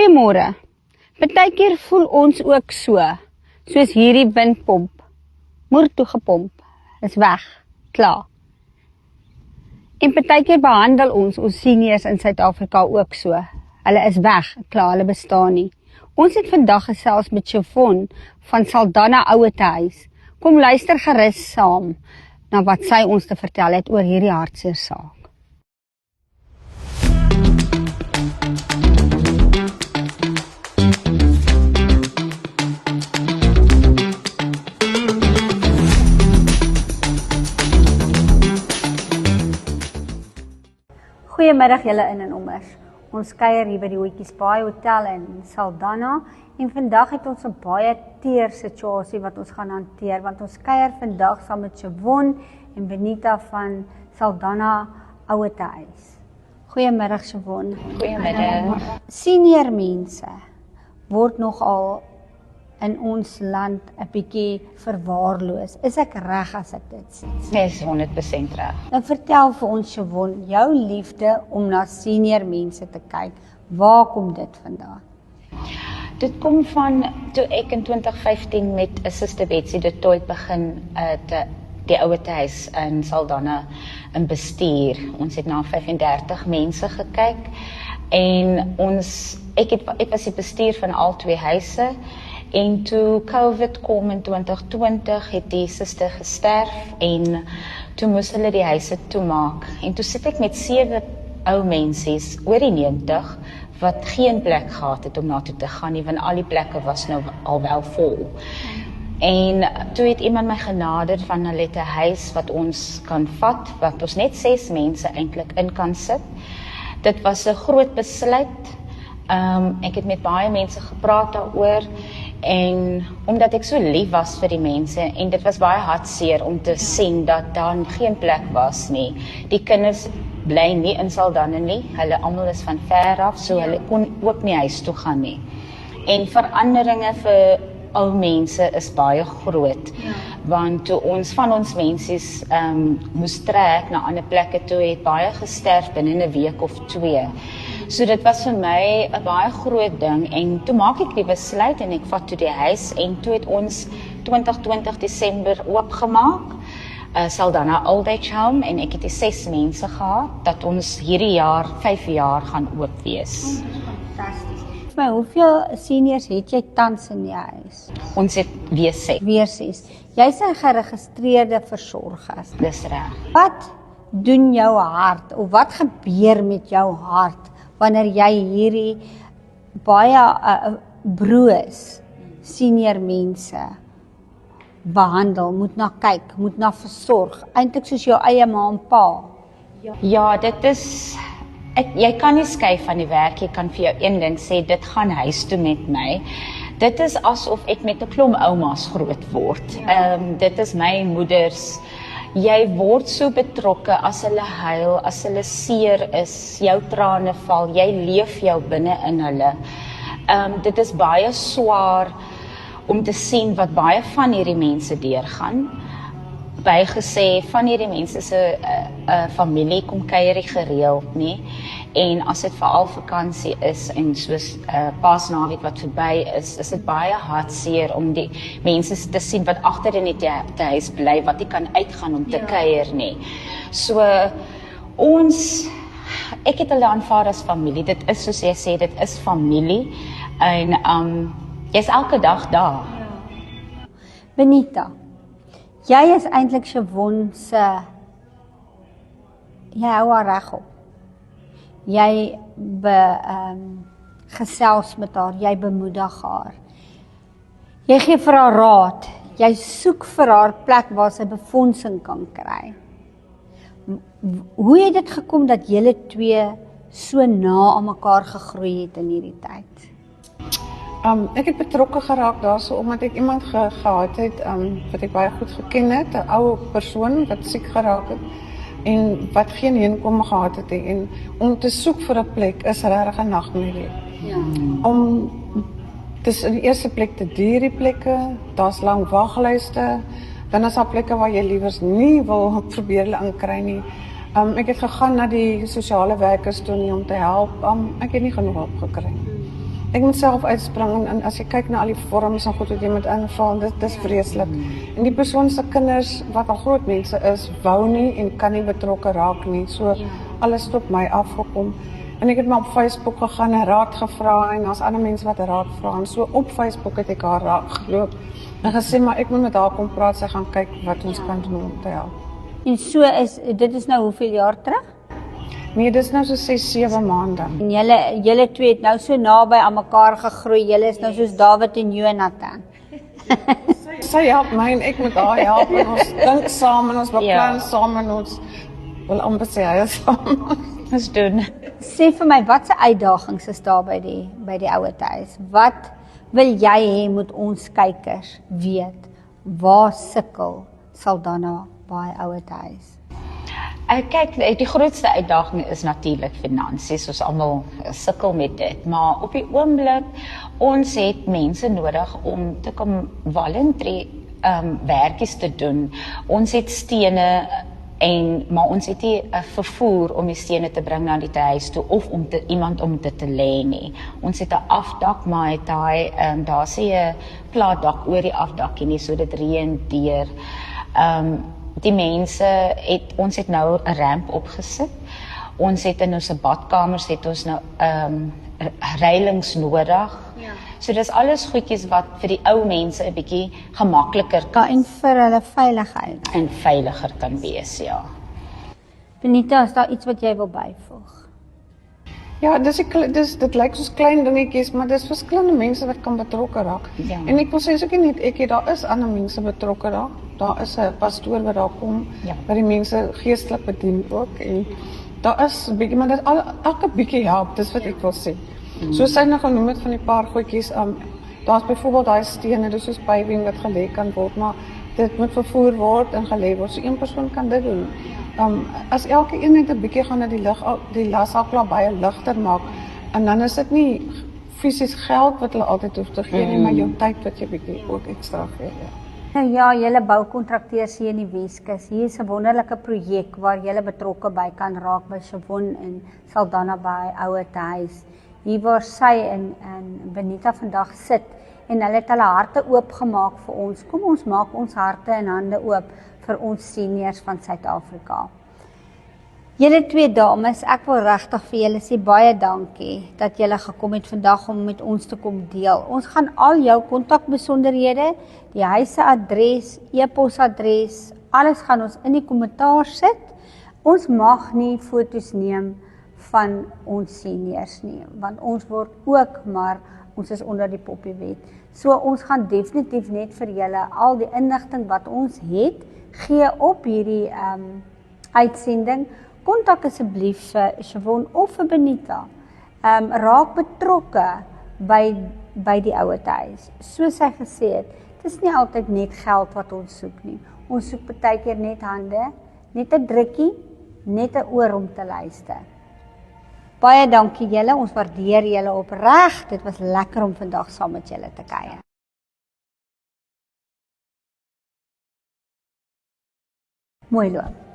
Goeiemôre. Partykeer voel ons ook soos hierdie windpomp. Moer toegepomp, is weg, klaar. En partykeer behandel ons seniors in Suid-Afrika ook so. Hulle is weg, klaar, hulle bestaan nie. Ons het vandag gesels met Siobhan van Saldanha Ouetehuis. Kom luister gerus saam na wat sy ons te vertel het oor hierdie hartseer saak. Goeiemiddag julle in en ommers. Ons kuier hier by die Hoetjiesbaai Hotel in Saldanha en vandag het ons 'n baie teer situasie wat ons gaan hanteer, want ons kuier vandag saam met Siobhan en Benita van Saldanha Ouetehuis. Goeiemiddag Siobhan. Goeiemiddag. Senior mense word nogal in ons land 'n bietjie verwaarloos. Is ek reg as ek dit sê? Nee, is 100% reg. Nou vertel vir ons Siobhan, jou liefde om na senior mense te kyk. Waar kom dit vandaan? Dit kom van toe ek in 2015 met Suster Betsy de Tooy begin die Ouetehuis in Saldanha in bestuur. Ons het na 35 mense gekyk en ek was die bestuur van al twee huise. En toe COVID kom in 2020 het die suster gesterf en toe moes hulle die huise toemaak. En toe sit ek met 7 ou mensies oor die 90 wat geen plek gehad het om na toe te gaan nie, want al die plekke was nou al wel vol. En toe het iemand my genader van hulle het 'n huis wat ons kan vat, wat ons net 6 mense eintlik in kan sit. Dit was 'n groot besluit. Ek het met baie mense gepraat daaroor en omdat ek so lief was vir die mense en dit was baie hartseer om te sien dat daar geen plek was nie. Die kinders bly nie in Saldanha nie, hulle almal is van ver af, so hulle kon ook nie huis toe gaan nie. En veranderinge vir ou mense is baie groot, want toe ons van ons mensies moes trek na ander plekke toe, het baie gesterf binne 'n week of 2. So dit was vir my 'n baie groot ding en toe maak ek die besluit en ek vat toe die huis en toe het ons 2020 Desember oopgemaak, Saldanha Old Age Home en ek het die 6 mense gehad dat ons hierdie jaar 5 jaar gaan oop wees. Fantasties. Vir my, hoeveel seniors het jy tans in die huis? Ons het weer 6. Weer 6. Jy's 'n geregistreerde versorger. Dis reg. Wat doen jou hart of wat gebeur met jou hart wanneer jy hierdie baie broos senior mense behandel, moet na kyk, moet na versorg, eintlik soos jou eie ma en pa? Ja, dit is jy kan nie skei van die werk, jy kan vir jou een ding sê, dit gaan huis toe met my. Dit is asof ek met 'n klomp oumas groot word. Dit is my moeders. Jy word so betrokke as hulle huil, as hulle seer is, jou trane val, jy leef jou binne in hulle. Dit is baie swaar om te sien wat baie van hierdie mense deurgaan. Bygesê van hierdie mense se familie kom kuier gereeld nie. En as dit veral vakansie is en soos Paasnaweek wat verby is dit baie hartseer om die mense te sien wat agter in die huis bly, wat nie kan uitgaan om te kuier nie. So ek het hulle aanvaar as familie. Dit is soos jy sê, dit is familie en jy's elke dag daar. Benita, jy is eintlik Siobhan se, jy hou haar regop. Jy gesels met haar, jy bemoedig haar. Jy gee vir haar raad, jy soek vir haar plek waar sy befondsing kan kry. Hoe het dit gekom dat julle twee so na aan mekaar gegroei het in hierdie tyd? Ek het betrokke geraak daarso omdat ek iemand gehad het wat ek baie goed geken het, 'n ou persoon wat siek geraak het en wat geen inkomste gehad het en om te soek vir 'n plek is regtig 'n nagmerrie. Dis in die eerste plek te duur die plekke, daar's lang waglyste, dan is daar plekke waar jy liewers nie wil probeer hulle inkry nie. Ek het gegaan na die sosiale werkers toe nie om te help, ek het nie genoeg hulp gekry nie. Ek moet self uitspring en as jy kyk na al die vorms en goed wat jy moet invul, dit is vreeslik. En die persoon se kinders wat al groot mense is, wou nie en kan nie betrokke raak nie. So alles het op my afgekom. En ek het maar op Facebook gegaan en raad gevra en daar's ander mense wat raad vra. En so op Facebook het ek haar raad geloop en gesê maar ek moet met haar kom praat, sy gaan kyk wat ons kan doen om te help. En so dit is nou hoeveel jaar terug? Nee, dis nou so 6-7 maande. En julle twee het nou so naby aan mekaar gegroei. Julle is nou soos Dawid en Jonathan. Sy help my en ek moet haar help en ons dink saam en ons beplan saam en ons wil amper sê hy is saam. Ons doen. Sê vir my, watse uitdagings is daar by die ouete huis? Wat wil jy hê moet ons kykers weet? Waar sukkel Saldanha by ouete huis? Kyk, die grootste uitdaging is natuurlik finansies. Ons almal sukkel met dit, maar op die oomblik ons het mense nodig om te kom voluntary werkies te doen. Ons het stene maar ons het nie 'n vervoer om die stene te bring na die huis toe of iemand om dit te lê nie. Ons het 'n afdak, maar het daar sê 'n plaatdak oor die afdakkie nie, so dit reën deur. Die mense ons het nou 'n ramp opgesit. Ons het in ons badkamers het ons nou reilings nodig. Ja. So dis alles goedjies wat vir die ou mense 'n bietjie gemakliker en vir hulle veiligheid en veiliger kan wees, ja. Benita, is daar iets wat jy wil byvoeg? Ja, dit lyk soos klein dingetjies, maar dis verskillende mense wat kan betrokke raak. Ja. En ek wil sê is ook nie net ek, daar is ander mense betrokke raak. Daar is 'n pastoor wat daar kom, wat die mense geestelik bedien ook en daar is 'n bietjie, maar dit elke bietjie help, dis wat ek wil sê. Soos sy nou genoem het van die paar goedjies, daar's byvoorbeeld daai stene, dis soos paving wat gelê kan word, maar dit moet vervoer word en gelê word. So een persoon kan dit doen. As elke een net 'n bietjie gaan na die las al klaar baie ligter maak, en dan is dit nie fisies geld wat hulle altyd hoef te gee nie, maar jou tyd wat jy bietjie ook ekstra gee. Ja. Nou ja, julle boukontrakteurs hier in die Weskus. Hier is 'n wonderlike projek waar julle betrokke by kan raak by Siobhan en Saldanha by ouete huis. Hier waar sy en Benita vandag sit en hulle het hulle harte oopgemaak vir ons. Kom ons maak ons harte en hande oop vir ons seniors van Suid-Afrika. Julle twee dames, ek wil regtig vir julle sê baie dankie dat julle gekom het vandag om met ons te kom deel. Ons gaan al jou kontakbesonderhede, die huis se adres, e-posadres, alles gaan ons in die kommentaar sit. Ons mag nie foto's neem van ons seniors nie, want ons word ook, maar ons is onder die poppiewet. So ons gaan definitief net vir julle al die inligting wat ons het, gee op hierdie uitsending. Kontak asseblief vir Siobhan of vir Benita. Raak betrokke by die ouete huis. Soos sy gesê het, dit is nie altyd net geld wat ons soek nie. Ons soek partykeer net hande, net 'n drukkie, net 'n oor om te luister. Baie dankie julle, ons waardeer julle opreg. Dit was lekker om vandag saam met julle te kuier. Mooi loop.